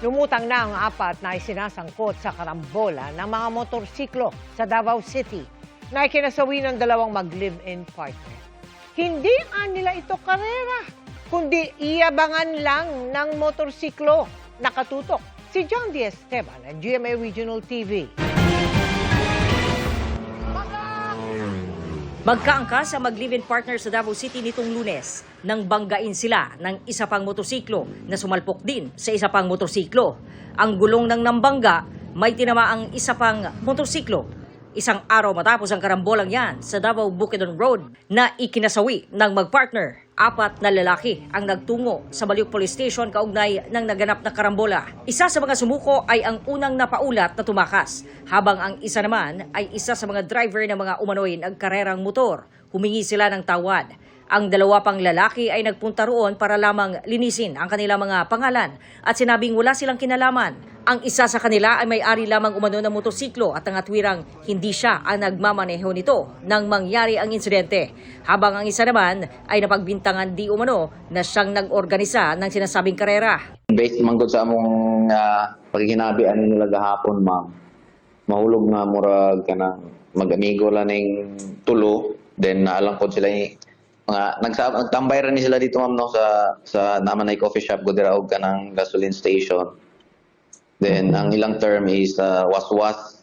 Lumutang na ang apat na isinasangkot sa karambola ng mga motorsiklo sa Davao City na ikinasawi ng dalawang mag-live-in partner. Hindi nila ito karera, kundi iabangan lang ng motorsiklo. Nakatutok si John D. Esteban ng GMA Regional TV. Magkaangkas sa mag-live-in partner sa Davao City nitong Lunes nang banggain sila ng isa pang motorsiklo na sumalpok din sa isa pang motorsiklo. Ang gulong ng nambangga may tinamaang isa pang motorsiklo. Isang araw matapos ang karambolang yan sa Davao Bukidnon Road na ikinasawi ng mag-partner. Apat na lalaki ang nagtungo sa Baliuc Police Station kaugnay ng naganap na karambola. Isa sa mga sumuko ay ang unang napaulat na tumakas, habang ang isa naman ay isa sa mga driver ng mga umano'y nagkarerang motor. Humingi sila ng tawad. Ang dalawa pang lalaki ay nagpunta roon para lamang linisin ang kanilang mga pangalan at sinabing wala silang kinalaman. Ang isa sa kanila ay may-ari lamang umano ng motorsiklo at nangatwirang hindi siya ang nagmamaneho nito nang mangyari ang insidente. Habang ang isa naman ay napagbintangan di umano na siyang nag-organisa ng sinasabing karera. Based man gud sa among pagkinabian nila gahapon, ma'am. Mahulog nga murag kanang mag-amigo lang ning tulo, then naalang ko sila mga nagtambay ra ni sila dito, ma'am, no, sa naman ay coffee shop gud dira og kanang gasoline station. Then ang ilang term is was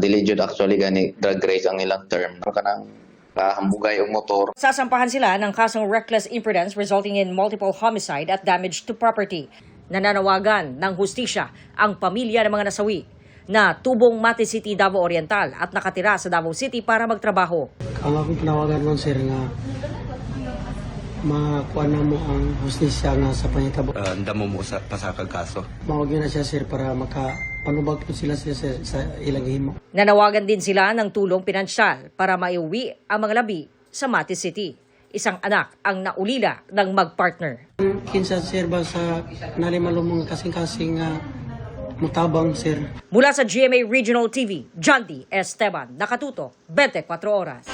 diligent actually gani drag race ang ilang term. Kanang hambugay og motor. Sasampahan sila ng kasong reckless imprudence resulting in multiple homicide at damage to property. Nananawagan ng hustisya ang pamilya ng mga nasawi na tubong Mati City, Davao Oriental at nakatira sa Davao City para magtrabaho. Ang akong panawagan mo, sir, nga makuha na mo ang hustisya nga sa pangitabo. Damo mo sa pasakag kaso. Mawagyan na siya, sir, para makapanubag po sila sa ilang himo. Nanawagan din sila ng tulong pinansyal para maiuwi ang mga labi sa Mati City. Isang anak ang naulila ng mag-partner. Kinsa, sir, ba sa nalimalumong kasing-kasing mutabang, sir. Mula sa GMA Regional TV, John D. Esteban, nakatutok 24 oras.